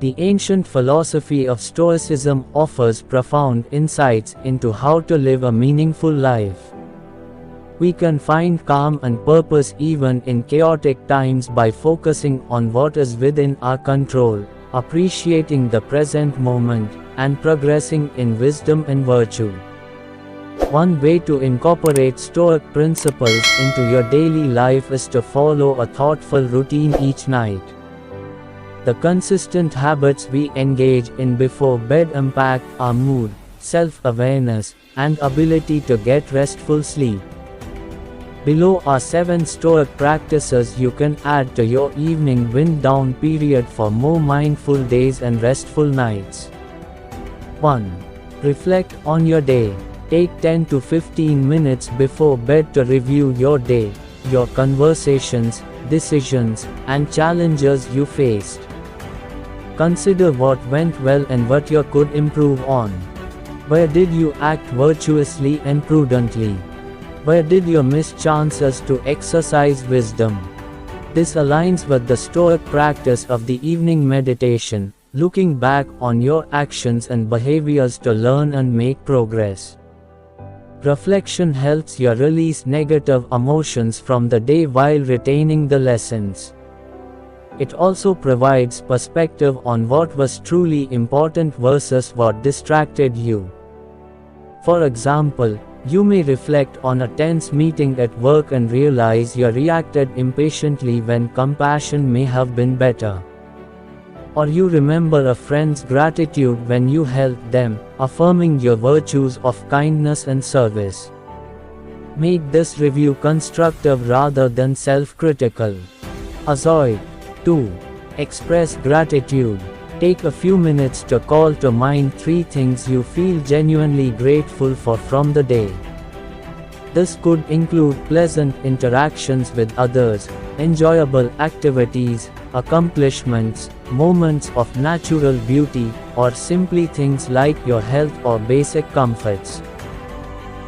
The ancient philosophy of Stoicism offers profound insights into how to live a meaningful life. We can find calm and purpose even in chaotic times by focusing on what is within our control, appreciating the present moment, and progressing in wisdom and virtue. One way to incorporate Stoic principles into your daily life is to follow a thoughtful routine each night. The consistent habits we engage in before bed impact our mood, self-awareness, and ability to get restful sleep. Below are 7 Stoic practices you can add to your evening wind-down period for more mindful days and restful nights. 1. Reflect on your day. Take 10 to 15 minutes before bed to review your day, your conversations, decisions, and challenges you faced. Consider what went well and what you could improve on. Where did you act virtuously and prudently? Where did you miss chances to exercise wisdom? This aligns with the Stoic practice of the evening meditation, looking back on your actions and behaviors to learn and make progress. Reflection helps you release negative emotions from the day while retaining the lessons. It also provides perspective on what was truly important versus what distracted you. For example, you may reflect on a tense meeting at work and realize you reacted impatiently when compassion may have been better. Or you remember a friend's gratitude when you helped them, affirming your virtues of kindness and service. Make this review constructive rather than self-critical. Azoid. 2. Express gratitude. Take a few minutes to call to mind 3 things you feel genuinely grateful for from the day. This could include pleasant interactions with others, enjoyable activities, accomplishments, moments of natural beauty, or simply things like your health or basic comforts.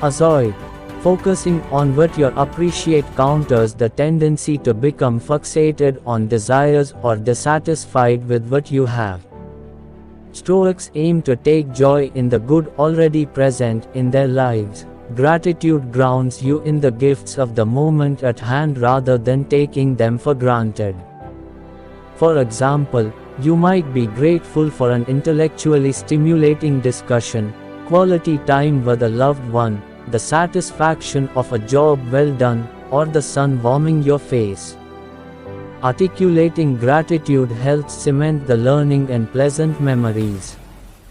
Azoid. Focusing on what you appreciate counters the tendency to become fixated on desires or dissatisfied with what you have. Stoics aim to take joy in the good already present in their lives. Gratitude grounds you in the gifts of the moment at hand rather than taking them for granted. For example, you might be grateful for an intellectually stimulating discussion, quality time with a loved one, the satisfaction of a job well done, or the sun warming your face. Articulating gratitude helps cement the learning and pleasant memories.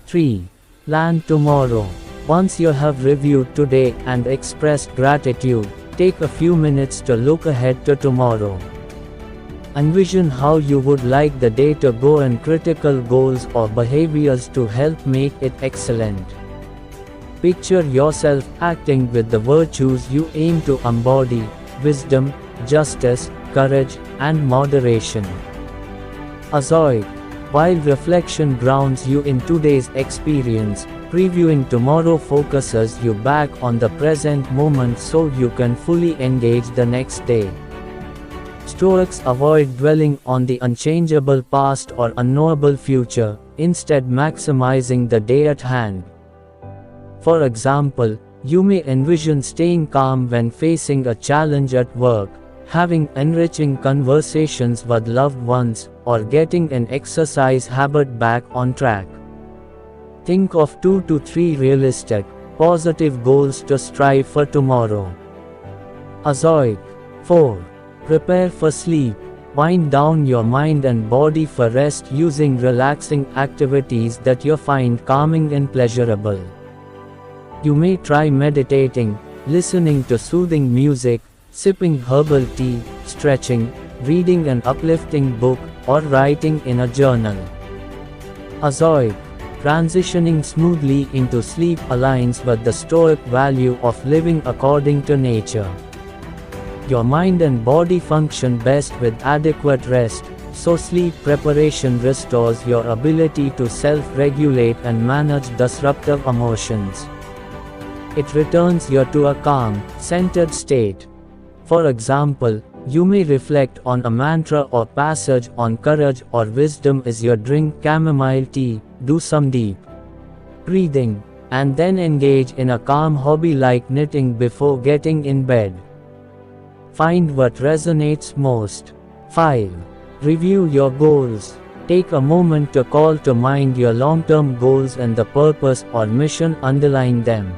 3. Plan tomorrow. Once you have reviewed today and expressed gratitude, take a few minutes to look ahead to tomorrow. Envision how you would like the day to go and critical goals or behaviors to help make it excellent. Picture yourself acting with the virtues you aim to embody: wisdom, justice, courage, and moderation. Azoid. While reflection grounds you in today's experience, previewing tomorrow focuses you back on the present moment so you can fully engage the next day. Stoics avoid dwelling on the unchangeable past or unknowable future, instead maximizing the day at hand. For example, you may envision staying calm when facing a challenge at work, having enriching conversations with loved ones, or getting an exercise habit back on track. Think of 2 to 3 realistic, positive goals to strive for tomorrow. Azoid. 4. Prepare for sleep. Wind down your mind and body for rest using relaxing activities that you find calming and pleasurable. You may try meditating, listening to soothing music, sipping herbal tea, stretching, reading an uplifting book, or writing in a journal. Azoid. Transitioning smoothly into sleep aligns with the Stoic value of living according to nature. Your mind and body function best with adequate rest, so sleep preparation restores your ability to self-regulate and manage disruptive emotions. It returns you to a calm, centered state. For example, You may reflect on a mantra or passage on courage or wisdom as you drink chamomile tea, do some deep breathing, and then engage in a calm hobby like knitting before getting in bed. Find what resonates most. 5. Review your goals. Take a moment to call to mind your long-term goals and the purpose or mission underlying them.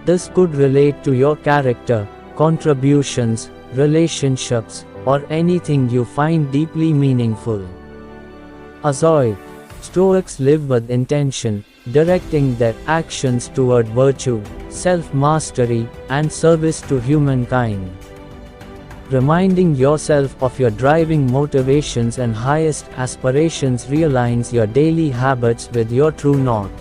This could relate to your character, contributions, relationships, or anything you find deeply meaningful. Stoic. Stoics live with intention, directing their actions toward virtue, self-mastery, and service to humankind. Reminding yourself of your driving motivations and highest aspirations realigns your daily habits with your true north.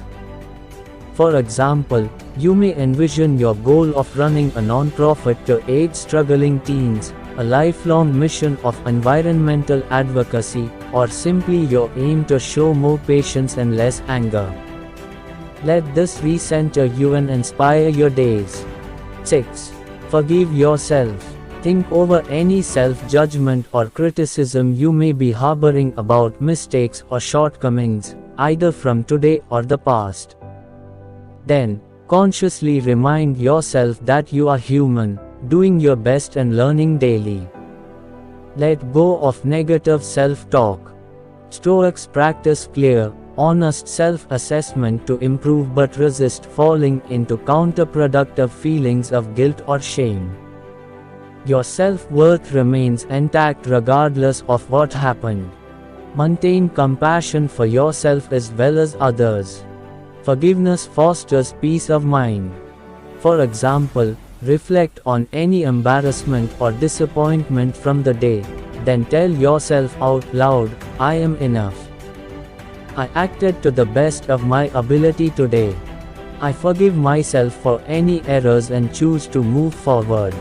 For example, you may envision your goal of running a non-profit to aid struggling teens, a lifelong mission of environmental advocacy, or simply your aim to show more patience and less anger. Let this recenter you and inspire your days. 6. Forgive yourself. Think over any self-judgment or criticism you may be harboring about mistakes or shortcomings, either from today or the past. Then, consciously remind yourself that you are human, doing your best and learning daily. Let go of negative self-talk. Stoics practice clear, honest self-assessment to improve but resist falling into counterproductive feelings of guilt or shame. Your self-worth remains intact regardless of what happened. Maintain compassion for yourself as well as others. Forgiveness fosters peace of mind. For example, reflect on any embarrassment or disappointment from the day, then tell yourself out loud, "I am enough. I acted to the best of my ability today. I forgive myself for any errors and choose to move forward."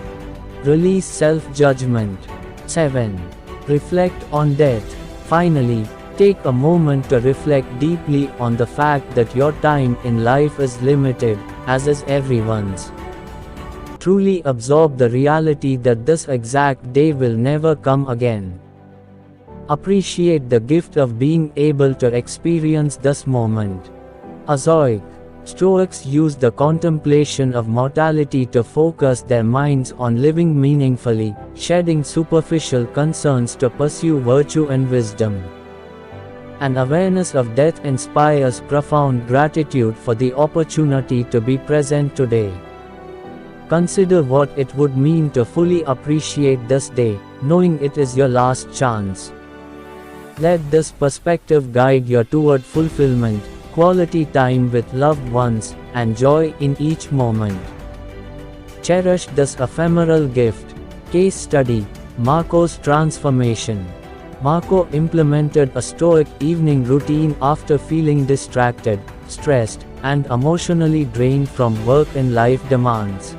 Release self-judgment. 7. Reflect on death. Finally, take a moment to reflect deeply on the fact that your time in life is limited, as is everyone's. Truly absorb the reality that this exact day will never come again. Appreciate the gift of being able to experience this moment. Stoic. Stoics use the contemplation of mortality to focus their minds on living meaningfully, shedding superficial concerns to pursue virtue and wisdom. An awareness of death inspires profound gratitude for the opportunity to be present today. Consider what it would mean to fully appreciate this day, knowing it is your last chance. Let this perspective guide you toward fulfillment, quality time with loved ones, and joy in each moment. Cherish this ephemeral gift. Case study: Marco's transformation. Marco implemented a Stoic evening routine after feeling distracted, stressed, and emotionally drained from work and life demands.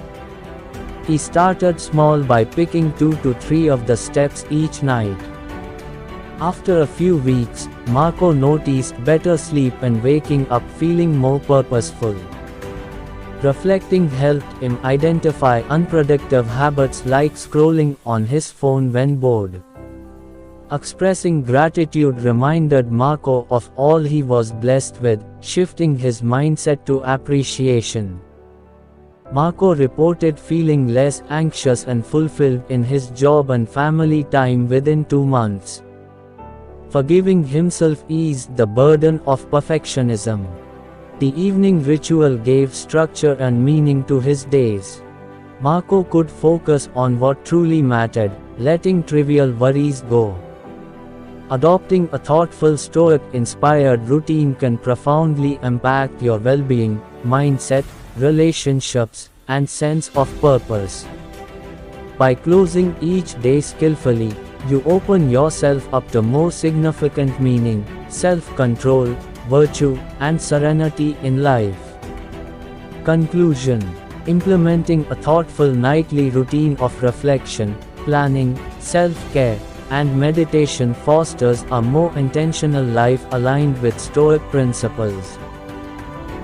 He started small by picking 2 to 3 of the steps each night. After a few weeks, Marco noticed better sleep and waking up feeling more purposeful. Reflecting helped him identify unproductive habits like scrolling on his phone when bored. Expressing gratitude reminded Marco of all he was blessed with, shifting his mindset to appreciation. Marco reported feeling less anxious and fulfilled in his job and family time within 2 months. Forgiving himself eased the burden of perfectionism. The evening ritual gave structure and meaning to his days. Marco could focus on what truly mattered, letting trivial worries go. Adopting a thoughtful Stoic-inspired routine can profoundly impact your well-being, mindset, relationships, and sense of purpose. By closing each day skillfully, you open yourself up to more significant meaning, self-control, virtue, and serenity in life. Conclusion: implementing a thoughtful nightly routine of reflection, planning, self-care, and meditation fosters a more intentional life aligned with Stoic principles.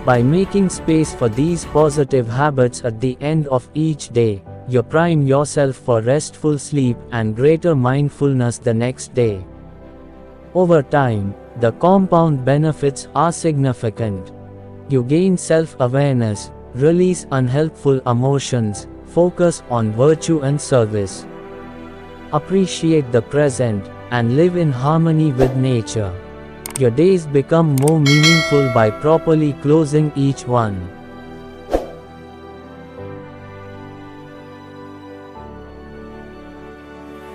By making space for these positive habits at the end of each day, you prime yourself for restful sleep and greater mindfulness the next day. Over time, the compound benefits are significant. You gain self-awareness, release unhelpful emotions, focus on virtue and service. Appreciate the present, and live in harmony with nature. Your days become more meaningful by properly closing each one.